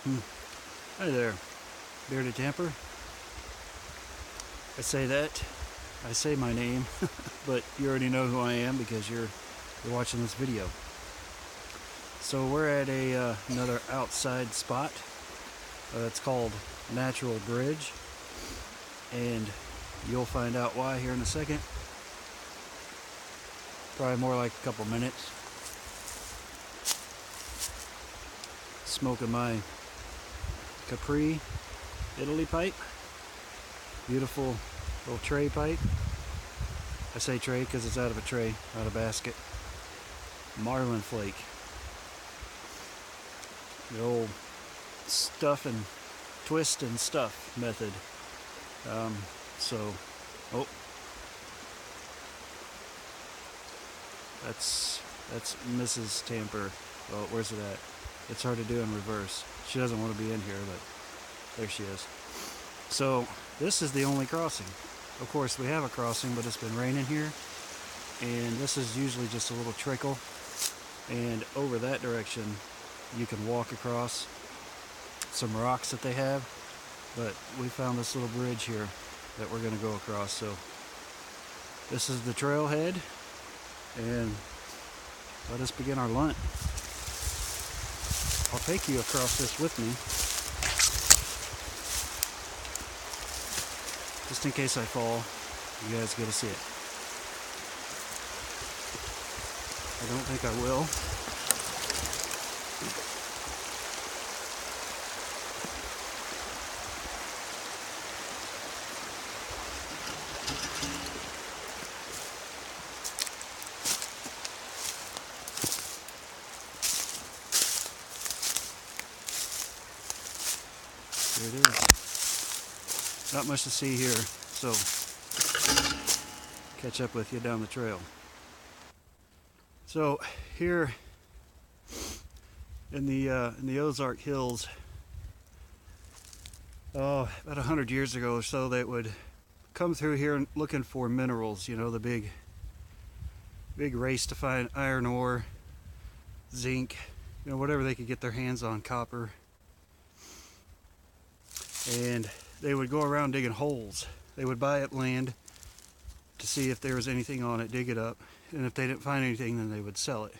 Hmm. Hi there, bearded camper. I say that, I say my name, but you already know who I am because you're watching this video. So we're at another outside spot. It's called Natural Bridge, and you'll find out why here in a second. Probably more like a couple minutes. Smoking my Capri Italy pipe. Beautiful little tray pipe. I say tray because it's out of a tray, out of a basket. Marlin flake. The old stuff and twist and stuff method. Oh, that's Mrs. Tamper. Oh, where's it at? It's hard to do in reverse. She doesn't want to be in here, but there she is. So this is the only crossing. Of course, we have a crossing, but it's been raining here, and this is usually just a little trickle. And over that direction, you can walk across some rocks that they have. But we found this little bridge here that we're going to go across. So this is the trailhead, and let us begin our lunch. I'll take you across this with me, just in case I fall. You guys get to see it. I don't think I will. Here it is. Not much to see here, so catch up with you down the trail. So here in the Ozark Hills, about 100 years ago or so, they would come through here looking for minerals. You know, the big race to find iron ore, zinc, you know, whatever they could get their hands on, copper. And they would go around digging holes. They would buy up land to see if there was anything on it, dig it up, and if they didn't find anything, then they would sell it.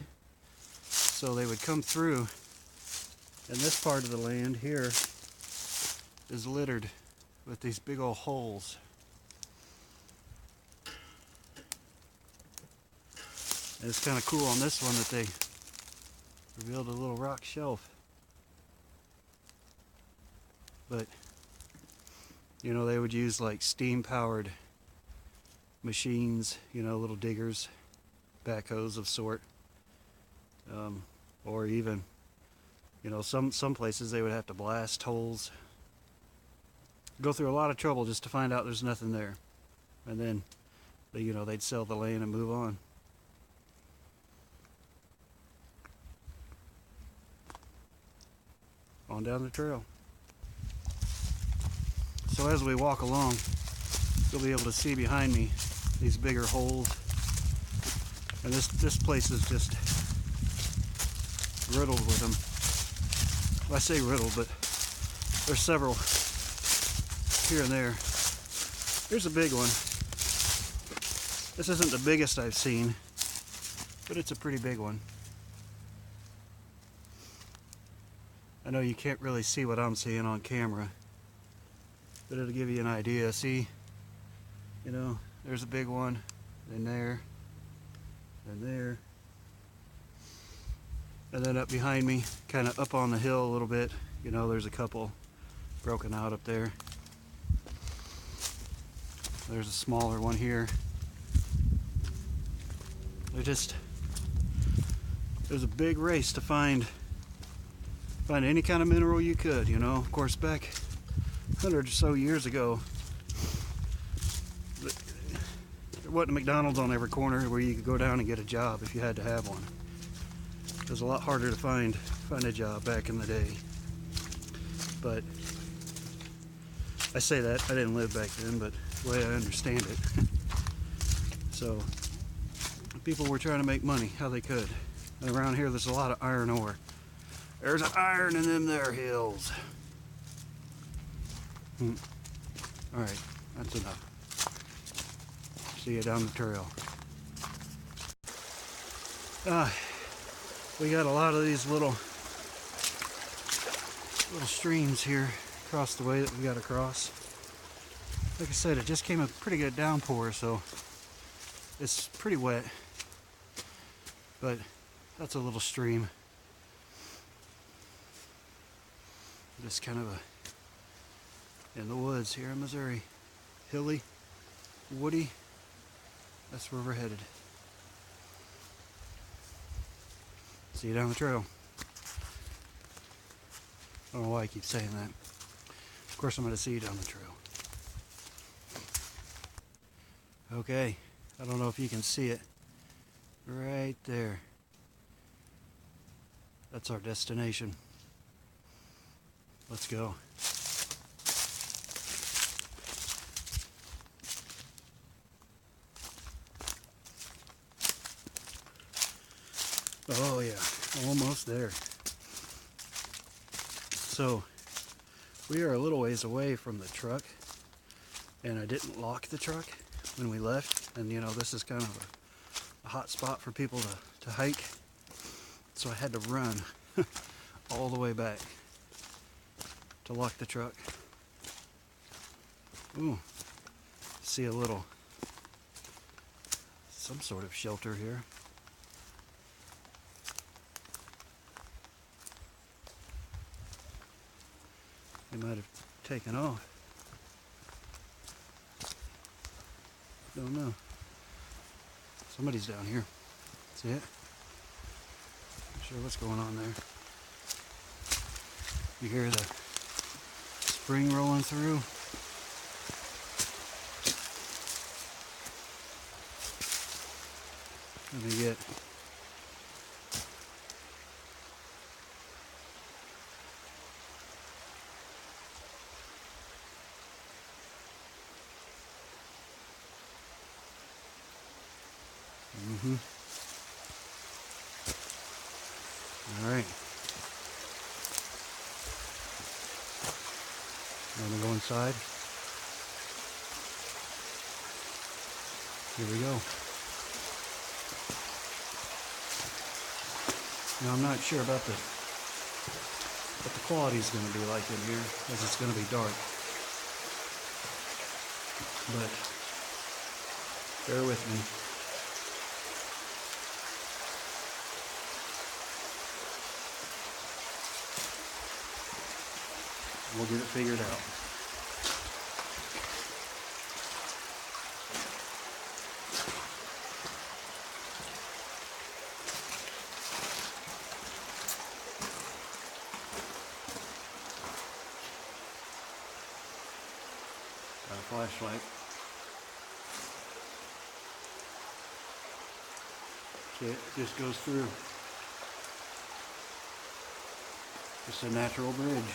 So they would come through, and this part of the land here is littered with these big old holes. And it's kind of cool on this one that they revealed a little rock shelf. But you know, they would use like steam-powered machines, you know, little diggers, backhoes of sort, or even, you know, some places they would have to blast holes, go through a lot of trouble just to find out there's nothing there, and then, you know, they'd sell the land and move on. On down the trail. So as we walk along, you'll be able to see behind me these bigger holes. And this place is just riddled with them. Well, I say riddled, but there's several here and there. Here's a big one. This isn't the biggest I've seen, but it's a pretty big one. I know you can't really see what I'm seeing on camera, but it'll give you an idea. See, you know, there's a big one, then there, and there, and then up behind me, kind of up on the hill a little bit, you know, there's a couple broken out up there. There's a smaller one here. There's a big race to find any kind of mineral you could, you know. Of course, back 100 or so years ago, there wasn't a McDonald's on every corner where you could go down and get a job if you had to have one. It was a lot harder to find a job back in the day. But I say that, I didn't live back then, but the way I understand it. So people were trying to make money how they could. And around here there's a lot of iron ore. There's an iron in them there hills. Alright, that's enough. See you down the trail. We got a lot of these little streams here across the way that we got to cross. Like I said, it just came a pretty good downpour, so it's pretty wet. But that's a little stream. Just kind of in the woods here in Missouri. Hilly, woody. That's where we're headed. See you down the trail. I don't know why I keep saying that. Of course I'm going to see you down the trail. Okay, I don't know if you can see it. Right there. That's our destination. Let's go. Oh yeah, almost there. So, we are a little ways away from the truck, and I didn't lock the truck when we left, and you know, this is kind of a hot spot for people to hike, so I had to run all the way back to lock the truck. Ooh, see a little, some sort of shelter here. They might have taken off. Don't know. Somebody's down here. See it? Not sure what's going on there. You hear the spring rolling through. Let me get all right. I'm gonna go inside. Here we go. Now I'm not sure about what the quality is going to be like in here, because it's going to be dark. But bear with me. We'll get it figured out. Got a flashlight. See, it just goes through. Just a natural bridge.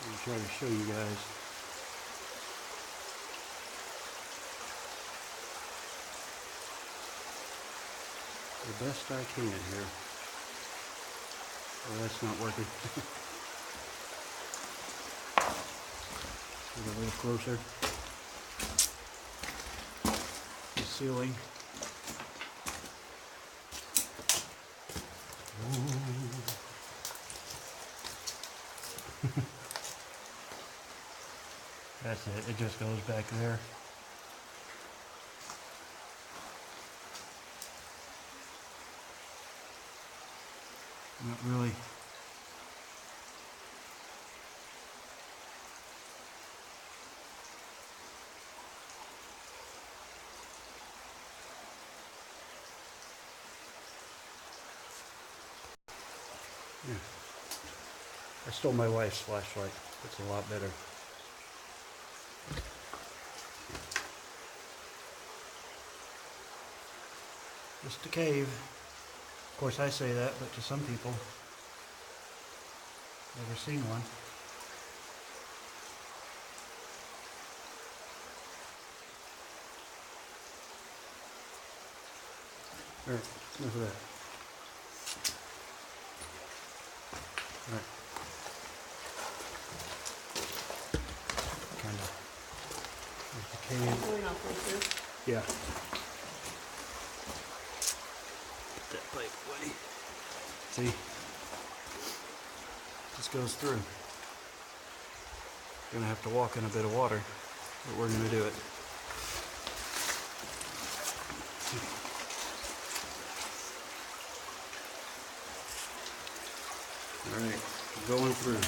I'll try to show you guys. The best I can here. Oh, that's not working. Get a little closer. The ceiling. That's it. It just goes back there. Not really. Yeah. I stole my wife's flashlight. It's a lot better. Just a cave. Of course I say that, but to some people, never seen one. Alright, enough of that. Alright. Kind of. Going halfway through. Yeah. Get that pipe away. See? This goes through. Gonna have to walk in a bit of water, but we're gonna do it. Alright, going through.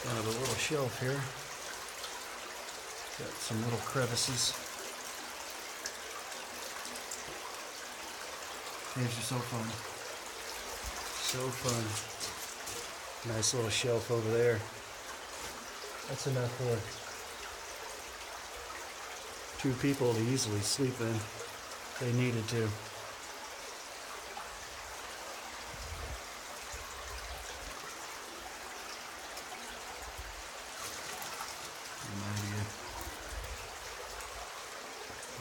I have a little shelf here. Got some little crevices. Caves are so fun. So fun. Nice little shelf over there. That's enough for 2 people to easily sleep in if they needed to.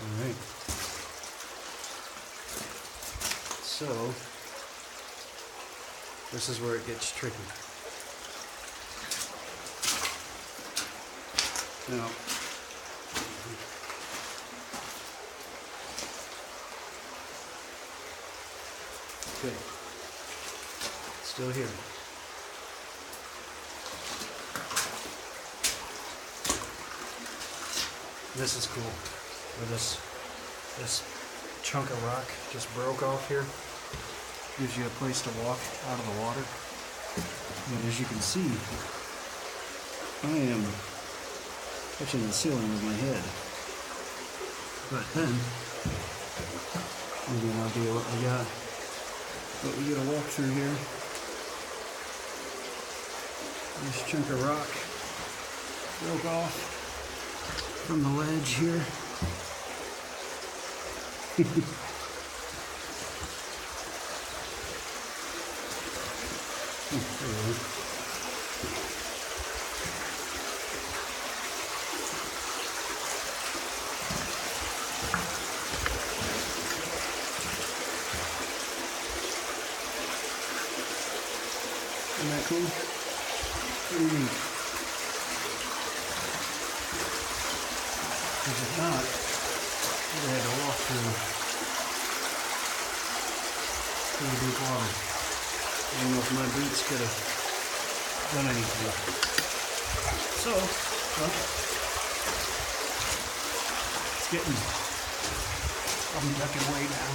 Alright. So, this is where it gets tricky. Now, okay, still here. This is cool. Where this chunk of rock just broke off here. Gives you a place to walk out of the water. And as you can see, I am touching the ceiling with my head. But then, maybe an idea what we got. But we gotta walk through here. This chunk of rock broke off from the ledge here. Isn't that cool? Pretty neat. Because if not, we had to walk through pretty deep water. I don't know if my boots could have done anything. So, well, it's getting, I'm ducking way down.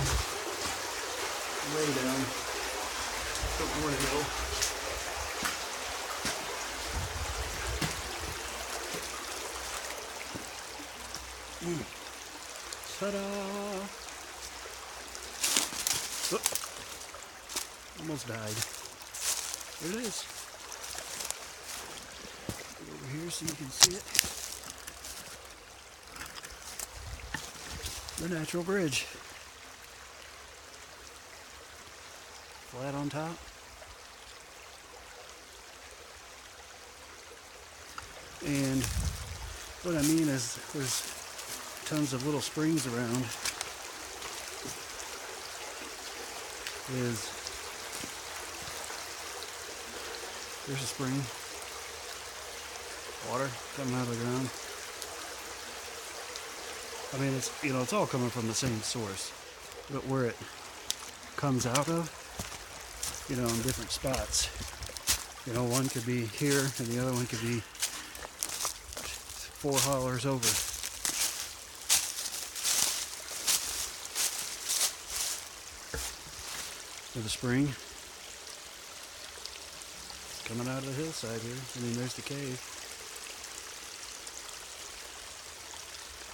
Way down. Don't know where to go. Ta-da! Oh, almost died. There it is. Get over here so you can see it. The natural bridge. Flat on top. And what I mean is there's tons of little springs around. There's a spring. Water coming out of the ground. I mean, it's, you know, it's all coming from the same source, but where it comes out of, you know, in different spots. You know, one could be here and the other one could be 4 hollers over. With a spring. It's coming out of the hillside here. I mean, there's the cave.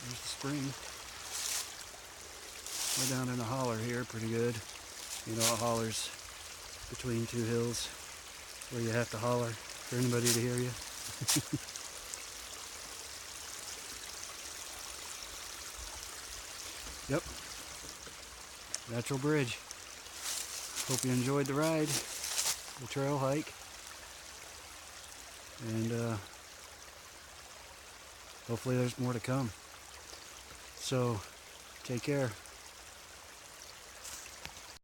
There's the spring. We're down in a holler here, pretty good. You know, a holler's between 2 hills where you have to holler for anybody to hear you. Yep. Natural bridge. Hope you enjoyed the ride. the trail hike. And hopefully there's more to come. So take care.